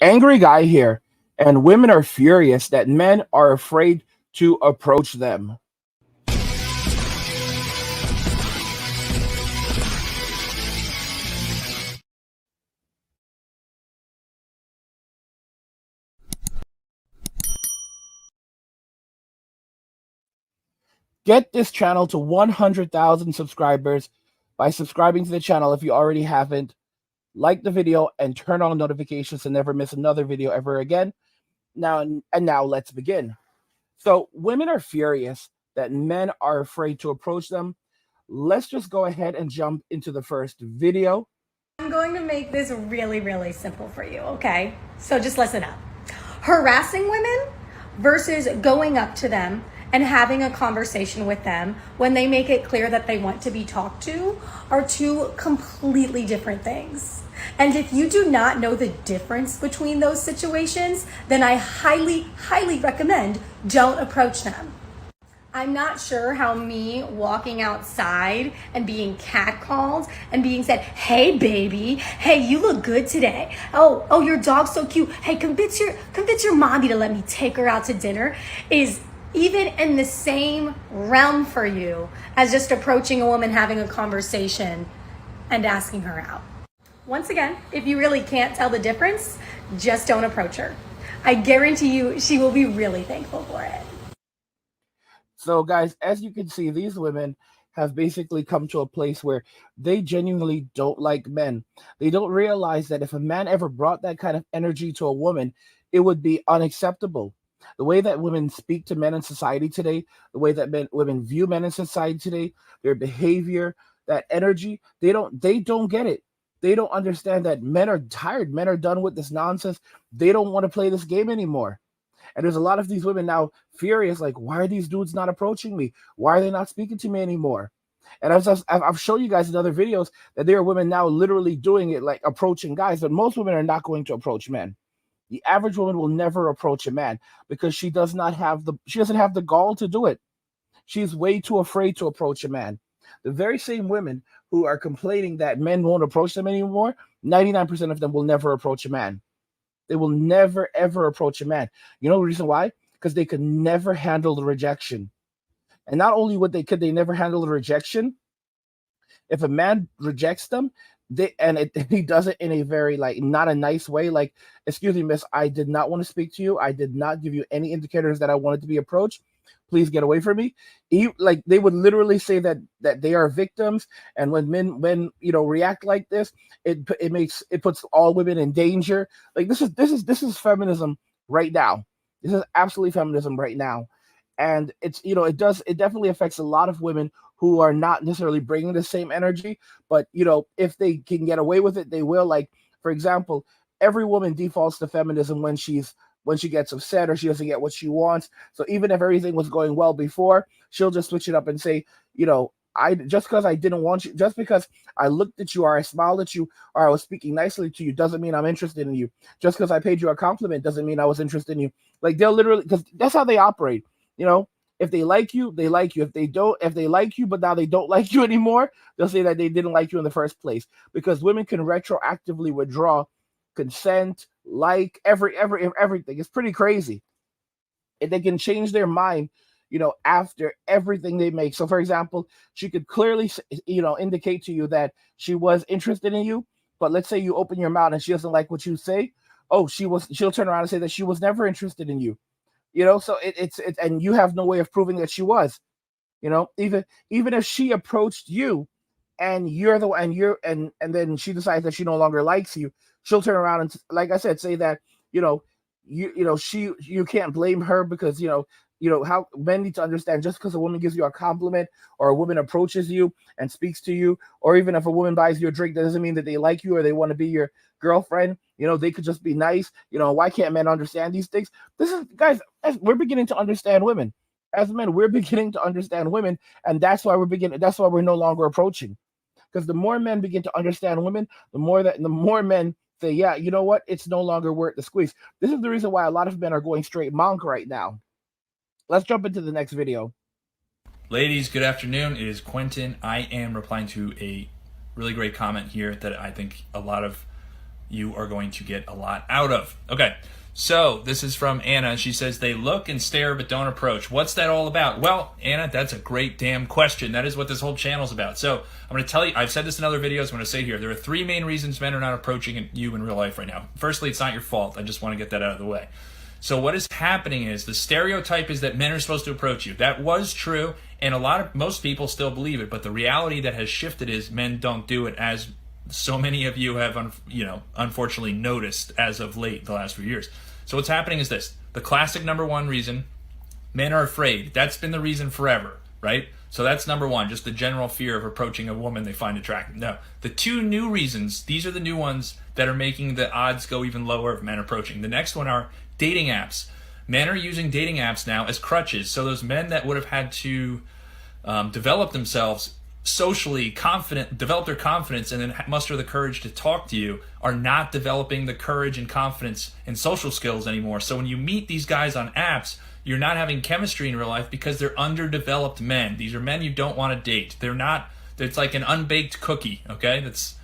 Angry guy here, and women are furious that men are afraid to approach them. Get this channel to 100,000 subscribers by subscribing to the channel if you already haven't. Like the video and turn on notifications to never miss another video ever again. Now let's begin. So women are furious that men are afraid to approach them. Let's just go ahead and jump into the first video. I'm going to make this really, really simple for you, okay? So just listen up. Harassing women versus going up to them and having a conversation with them when they make it clear that they want to be talked to are two completely different things. And if you do not know the difference between those situations, then I highly, highly recommend don't approach them. I'm not sure how me walking outside and being catcalled and being said, "Hey baby, hey, you look good today. Oh, your dog's so cute. Hey, convince your mommy to let me take her out to dinner," is even in the same realm for you as just approaching a woman, having a conversation and asking her out. Once again, if you really can't tell the difference, just don't approach her. I guarantee you she will be really thankful for it. So guys, as you can see, these women have basically come to a place where they genuinely don't like men. They don't realize that if a man ever brought that kind of energy to a woman, it would be unacceptable. The way that women speak to men in society today, the way that women view men in society today, their behavior, that energy, they don't get it. They don't understand that men are tired. Men are done with this nonsense. They don't want to play this game anymore. And there's a lot of these women now furious, like, why are these dudes not approaching me? Why are they not speaking to me anymore? And I've shown you guys in other videos that there are women now literally doing it, like approaching guys, but most women are not going to approach men. The average woman will never approach a man because she doesn't have the gall to do it. She's way too afraid to approach a man. The very same women who are complaining that men won't approach them anymore, 99% of them will never approach a man. They will never, ever approach a man. You know the reason why? Because they could never handle the rejection. And not only could they never handle the rejection, if a man rejects them, he does it in a very, like, not a nice way, like, excuse me, miss, I did not want to speak to you. I did not give you any indicators that I wanted to be approached. Please get away from me. Like, they would literally say that they are victims, and when men react like this, it puts all women in danger. Like, this is feminism right now. This is absolutely feminism right now. And it definitely affects a lot of women who are not necessarily bringing the same energy, but if they can get away with it, they will. Like, for example, every woman defaults to feminism when she gets upset or she doesn't get what she wants. So even if everything was going well before, she'll just switch it up and say, I just because I didn't want you, just because I looked at you or I smiled at you or I was speaking nicely to you, doesn't mean I'm interested in you. Just because I paid you a compliment doesn't mean I was interested in you. Like, they'll literally, because that's how they operate. If they like you, they like you. If they like you, but now they don't like you anymore, they'll say that they didn't like you in the first place. Because women can retroactively withdraw consent, like everything. It's pretty crazy. And they can change their mind, after everything they make. So, for example, she could clearly, indicate to you that she was interested in you, but let's say you open your mouth and she doesn't like what you say. Oh, she'll turn around and say that she was never interested in you. So it's and you have no way of proving that she was. Even if she approached you and you're the and you're and then she decides that she no longer likes you, she'll turn around and, like I said, say that you can't blame her because how men need to understand, just because a woman gives you a compliment or a woman approaches you and speaks to you, or even if a woman buys you a drink, that doesn't mean that they like you or they want to be your girlfriend. They could just be nice. Why can't men understand these things? This is, guys, we're beginning to understand women. As men, we're beginning to understand women, and that's why we're no longer approaching. Because the more men begin to understand women, the more men say, yeah, you know what? It's no longer worth the squeeze. This is the reason why a lot of men are going straight monk right now. Let's jump into the next video. Ladies, good afternoon. It is Quentin. I am replying to a really great comment here that I think a lot of you are going to get a lot out of. Okay, so this is from Anna. She says, they look and stare but don't approach. What's that all about? Well, Anna, that's a great damn question. That is what this whole channel is about. So I'm going to tell you, I've said this in other videos, I'm going to say here, there are 3 main reasons men are not approaching you in real life right now. Firstly, it's not your fault. I just want to get that out of the way. So what is happening is the stereotype is that men are supposed to approach you. That was true, and most people still believe it, but the reality that has shifted is men don't do it, as so many of you have unfortunately noticed as of late, the last few years. So what's happening is this. The classic number 1 reason, men are afraid. That's been the reason forever, right? So that's number 1, just the general fear of approaching a woman they find attractive. No, the 2 new reasons, these are the new ones that are making the odds go even lower of men approaching. The next one are dating apps. Men are using dating apps now as crutches. So those men that would have had to develop themselves socially, develop their confidence, and then muster the courage to talk to you, are not developing the courage and confidence and social skills anymore. So when you meet these guys on apps, you're not having chemistry in real life because they're underdeveloped men. These are men you don't want to date. It's like an unbaked cookie, okay? That's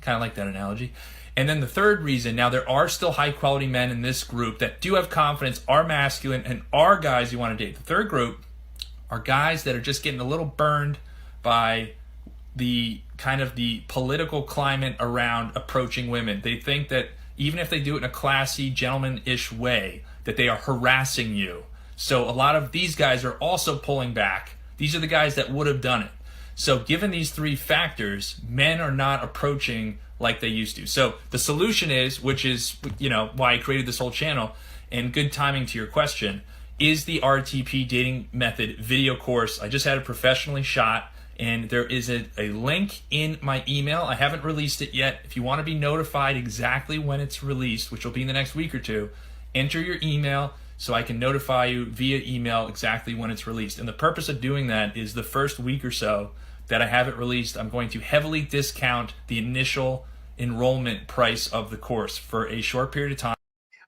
kind of like that analogy. And then the third reason, now there are still high quality men in this group that do have confidence, are masculine, and are guys you want to date. The third group are guys that are just getting a little burned by the kind of the political climate around approaching women. They think that even if they do it in a classy, gentleman-ish way, that they are harassing you. So a lot of these guys are also pulling back. These are the guys that would have done it. So given these 3 factors, men are not approaching like they used to. So the solution is, which is why I created this whole channel, and good timing to your question, is the RTP dating method video course. I just had it professionally shot, and there is a link in my email. I haven't released it yet. If you want to be notified exactly when it's released, which will be in the next week or 2, enter your email so I can notify you via email exactly when it's released. And the purpose of doing that is the first week or so that I have it released, I'm going to heavily discount the initial enrollment price of the course for a short period of time.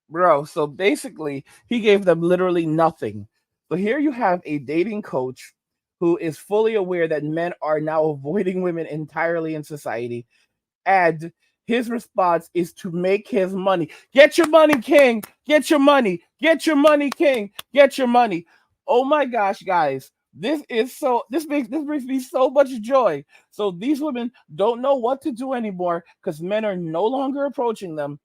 Bro, so basically, he gave them literally nothing. So here you have a dating coach who is fully aware that men are now avoiding women entirely in society. And his response is to make his money. Get your money, king. Get your money. Get your money, king. Get your money. Oh my gosh, guys. This brings me so much joy. So these women don't know what to do anymore because men are no longer approaching them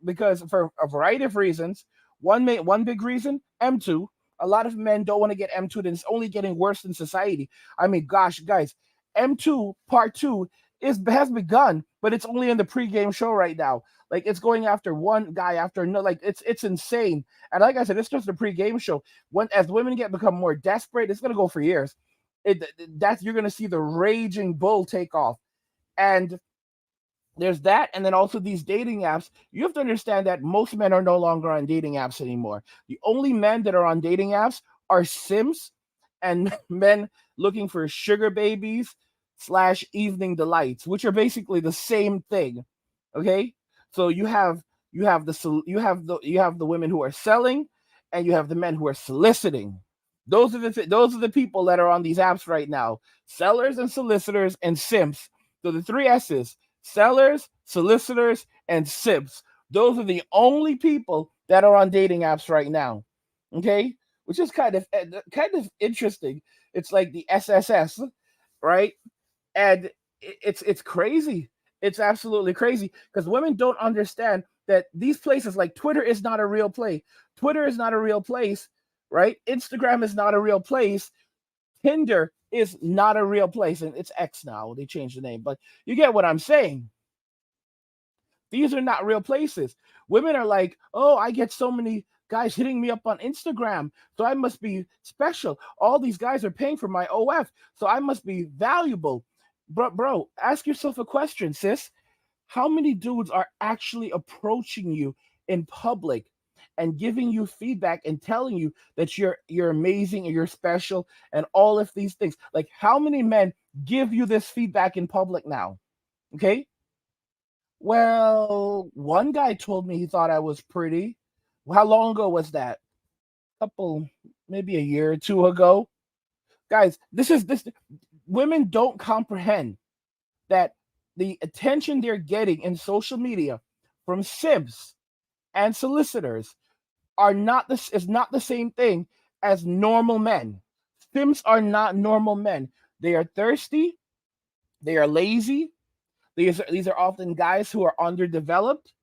because for a variety of reasons. One big reason, M2. A lot of men don't want to get M2, and it's only getting worse in society. I mean, gosh, guys, M2 Part 2 has begun, but it's only in the pregame show right now. Like, it's going after one guy after another. Like, it's insane. And like I said, it's just the pregame show. As women become more desperate, it's gonna go for years. You're gonna see the raging bull take off. And there's that, and then also these dating apps. You have to understand that most men are no longer on dating apps anymore. The only men that are on dating apps are simps and men looking for sugar babies / evening delights, which are basically the same thing. Okay, so you have the women who are selling, and you have the men who are soliciting. Those are the people that are on these apps right now: sellers and solicitors and simps. So the 3 S's: sellers, solicitors, and simps. Those are the only people that are on dating apps right now. Okay, which is kind of interesting. It's like the SSS, right? And it's crazy. It's absolutely crazy because women don't understand that these places like Twitter is not a real place. Twitter is not a real place, right? Instagram is not a real place. Tinder is not a real place, and it's X now. They changed the name, but you get what I'm saying. These are not real places. Women are like, oh, I get so many guys hitting me up on Instagram, so I must be special. All these guys are paying for my OF, so I must be valuable. Bro, ask yourself a question, sis. How many dudes are actually approaching you in public and giving you feedback and telling you that you're amazing and you're special and all of these things? Like, how many men give you this feedback in public now? Okay. Well, one guy told me he thought I was pretty. How long ago was that? Maybe a year or 2 ago. Guys, this. Women don't comprehend that the attention they're getting in social media from simps and solicitors are not this is not the same thing as normal men. Simps are not normal men. They are thirsty, they are lazy. These are often guys who are underdeveloped,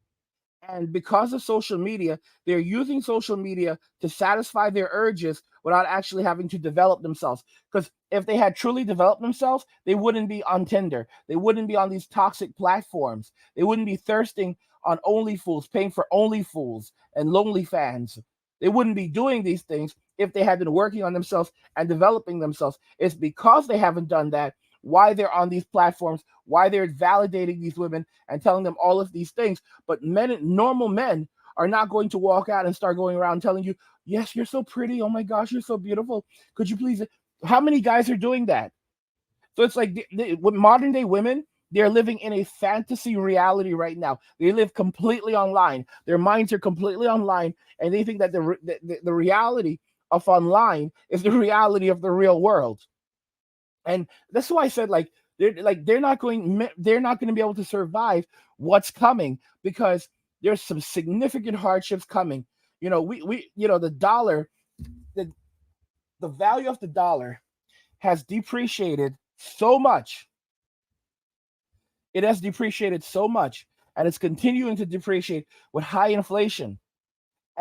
and because of social media, they're using social media to satisfy their urges without actually having to develop themselves. Because if they had truly developed themselves, they wouldn't be on Tinder. They wouldn't be on these toxic platforms. They wouldn't be thirsting on OnlyFools, paying for OnlyFools and Lonely Fans. They wouldn't be doing these things if they had been working on themselves and developing themselves. It's because they haven't done that why they're on these platforms, why they're validating these women and telling them all of these things. But normal men are not going to walk out and start going around telling you, yes, you're so pretty. Oh my gosh, you're so beautiful. Could you please? How many guys are doing that? So it's like with modern day women, they're living in a fantasy reality right now. They live completely online. Their minds are completely online, and they think that the reality of online is the reality of the real world. And that's why I said they're not going to be able to survive what's coming, because there's some significant hardships coming. We the dollar, the value of the dollar has depreciated so much. It has depreciated so much, and it's continuing to depreciate with high inflation.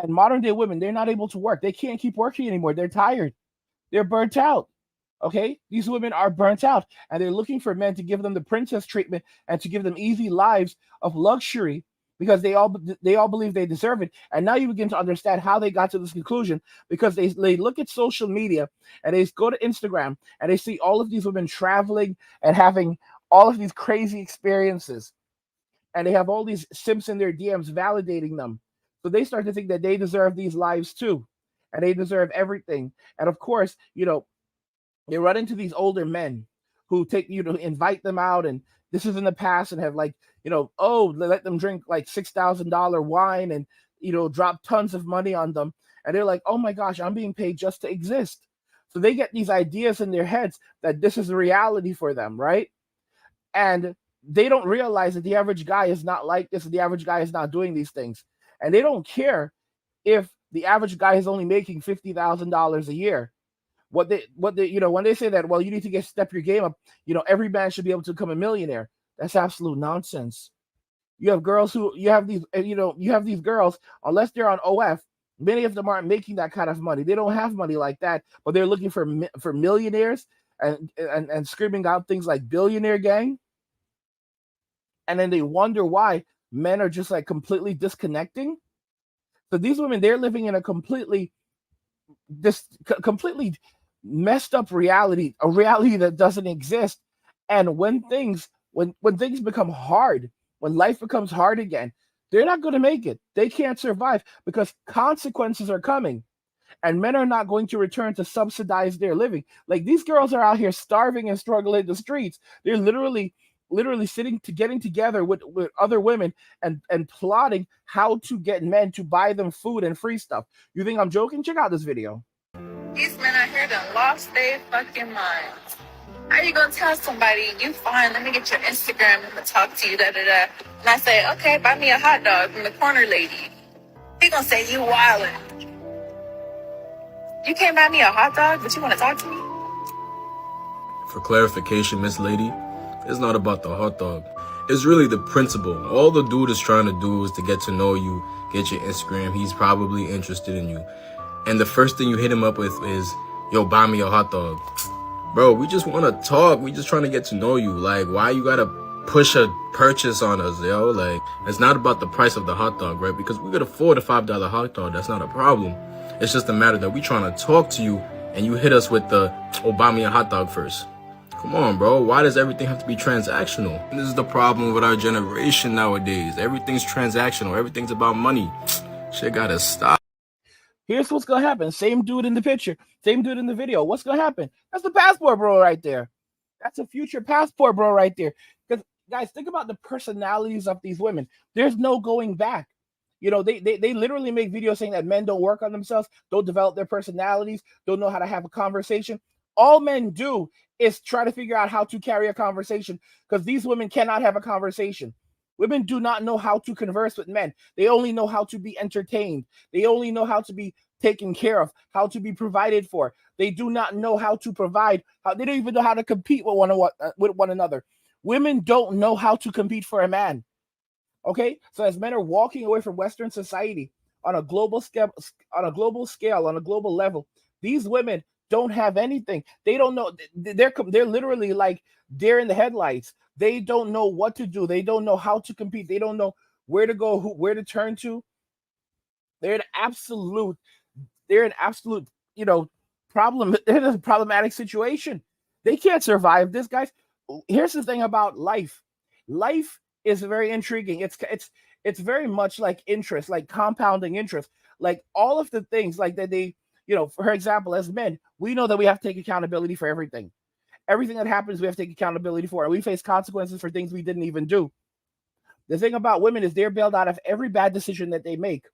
And modern day women, they're not able to work. They can't keep working anymore. They're tired. They're burnt out. Okay, these women are burnt out, and they're looking for men to give them the princess treatment and to give them easy lives of luxury, because they all believe they deserve it. And now you begin to understand how they got to this conclusion, because they look at social media and they go to Instagram and they see all of these women traveling and having all of these crazy experiences, and they have all these simps in their DMs validating them. So they start to think that they deserve these lives too, and they deserve everything. And of course, they run into these older men who take invite them out, and this is in the past, and have let them drink like $6,000 wine and drop tons of money on them, and they're like, oh my gosh, I'm being paid just to exist. So they get these ideas in their heads that this is the reality for them, right? And they don't realize that the average guy is not like this, and the average guy is not doing these things, and they don't care if the average guy is only making $50,000 a year. When they say that, well, you need to step your game up, every man should be able to become a millionaire. That's absolute nonsense. You have these girls, unless they're on OF, many of them aren't making that kind of money. They don't have money like that, but they're looking for millionaires and screaming out things like billionaire gang. And then they wonder why men are just like completely disconnecting. So these women, they're living in a completely messed up reality, a reality that doesn't exist. And when things become hard, when life becomes hard again, they're not going to make it. They can't survive, because consequences are coming, and men are not going to return to subsidize their living. Like, these girls are out here starving and struggling in the streets. They're literally getting together with other women and plotting how to get men to buy them food and free stuff. You think I'm joking? Check out this video. These men out here done lost their fucking minds. How you gonna tell somebody, you fine, let me get your Instagram, I'm gonna talk to you, da-da-da. And I say, okay, buy me a hot dog from the corner lady. He gonna say, you wildin'. You can't buy me a hot dog, but you wanna talk to me? For clarification, Miss Lady, it's not about the hot dog. It's really the principle. All the dude is trying to do is to get to know you, get your Instagram. He's probably interested in you. And the first thing you hit him up with is, yo, buy me a hot dog. Bro, we just want to talk. We just trying to get to know you. Like, why you got to push a purchase on us, yo? Like, it's not about the price of the hot dog, right? Because we could afford a $5 hot dog. That's not a problem. It's just a matter that we trying to talk to you, and you hit us with the, oh, buy me a hot dog first. Come on, bro. Why does everything have to be transactional? And this is the problem with our generation nowadays. Everything's transactional. Everything's about money. Shit gotta stop. Here's what's gonna happen. Same dude in the picture, same dude in the video. What's gonna happen? That's the passport bro right there. That's a future passport bro right there. Because guys, think about the personalities of these women. There's no going back. They literally make videos saying that men don't work on themselves, don't develop their personalities, don't know how to have a conversation. All men do is try to figure out how to carry a conversation, because these women cannot have a conversation. Women do not know how to converse with men. They only know how to be entertained. They only know how to be taken care of, how to be provided for. They do not know how to provide. They don't even know how to compete with one another. Women don't know how to compete for a man. Okay, so as men are walking away from Western society on a global scale, on a global level, these women don't have anything. They don't know. They're literally like deer in the headlights. They don't know what to do. They don't know how to compete. They don't know where to go, where to turn to. They're an absolute. They're an absolute. Problem. They're in a problematic situation. They can't survive this, guys. Here's the thing about life. Life is very intriguing. It's very much like interest, like compounding interest, like all of the things like that they, for example, as men, we know that we have to take accountability for everything. Everything that happens, we have to take accountability for, and we face consequences for things we didn't even do. The thing about women is they're bailed out of every bad decision that they make,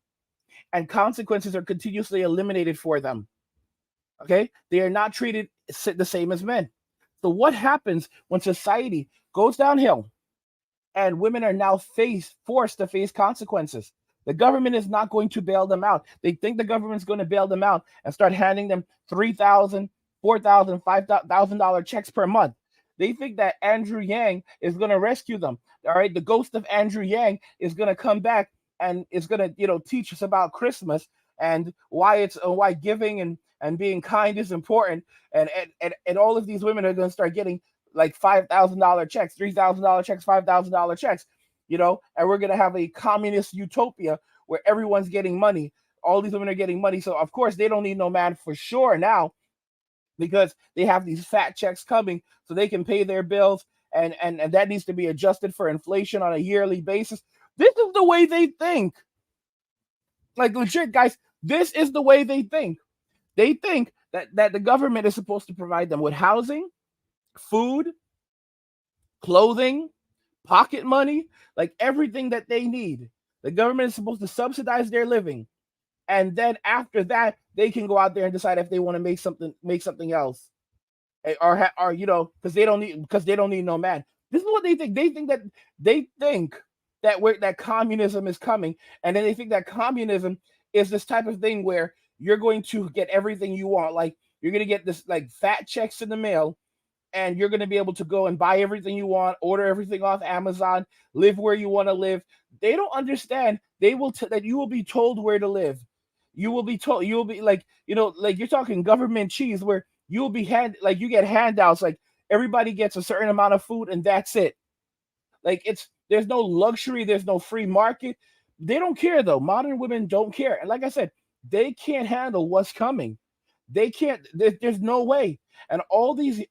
and consequences are continuously eliminated for them. Okay, they are not treated the same as men. So what happens when society goes downhill and women are now forced to face consequences? The government is not going to bail them out. They think the government's going to bail them out and start handing them $3,000, $4,000, $5,000 checks per month. They think that Andrew Yang is going to rescue them. All right, the ghost of Andrew Yang is going to come back and is going to, teach us about Christmas and why giving and being kind is important. And all of these women are going to start getting like $5,000 checks, $3,000 checks, $5,000 checks, and we're going to have a communist utopia where everyone's getting money. All these women are getting money. So of course they don't need no man for sure now, because they have these fat checks coming so they can pay their bills. And that needs to be adjusted for inflation on a yearly basis. This is the way they think. Like legit, guys, this is the way they think. They think that the government is supposed to provide them with housing, food, clothing, pocket money, like everything that they need. The government is supposed to subsidize their living. And then after that, they can go out there and decide if they want to make something else. Or because they don't need no man. This is what they think. They think that communism is coming, and then they think that communism is this type of thing where you're going to get everything you want. Like you're going to get this like fat checks in the mail, and you're going to be able to go and buy everything you want, order everything off Amazon, live where you want to live. They don't understand. That you will be told where to live. You will be told. You will be like you're talking government cheese, where you will be you get handouts. Like everybody gets a certain amount of food, and that's it. Like there's no luxury. There's no free market. They don't care though. Modern women don't care. And like I said, they can't handle what's coming. They can't. There's no way. And all these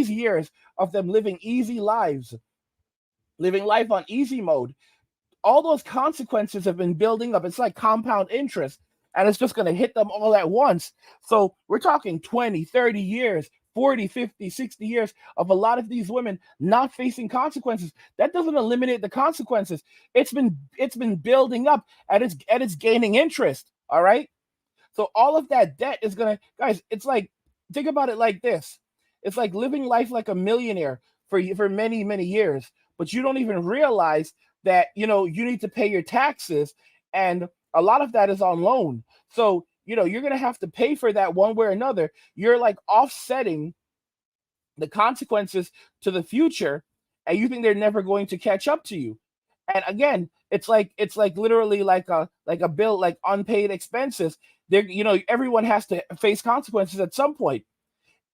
years of them living easy lives, living life on easy mode, all those consequences have been building up. It's like compound interest, and it's just going to hit them all at once. So we're talking 20, 30 years, 40, 50, 60 years of a lot of these women not facing consequences. That doesn't eliminate the consequences. It's been building up, and it's gaining interest. All right. So all of that debt is gonna, guys. It's like, think about it like this. It's like living life like a millionaire for many, many years, but you don't even realize that you need to pay your taxes, and a lot of that is on loan. So you're gonna have to pay for that one way or another. You're like offsetting the consequences to the future, and you think they're never going to catch up to you. And again, it's like literally like a bill, like unpaid expenses. Everyone has to face consequences at some point,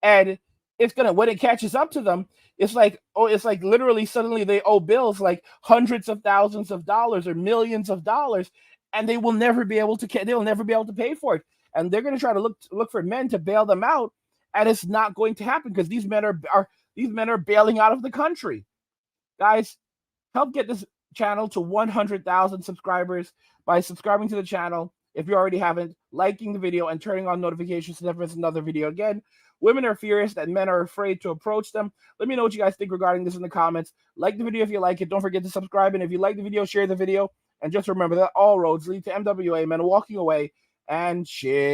and when it catches up to them, it's like literally suddenly they owe bills like hundreds of thousands of dollars or millions of dollars, and they will never be able to pay for it. And they're going to try to look for men to bail them out, and it's not going to happen because these men are bailing out of the country. Guys, help get this channel to 100,000 subscribers by subscribing to the channel if you already haven't, liking the video, and turning on notifications to never miss another video again. Women are furious that men are afraid to approach them. Let me know what you guys think regarding this in the comments. Like the video if you like it. Don't forget to subscribe. And if you like the video, share the video. And just remember that all roads lead to MWA, men walking away, and shit.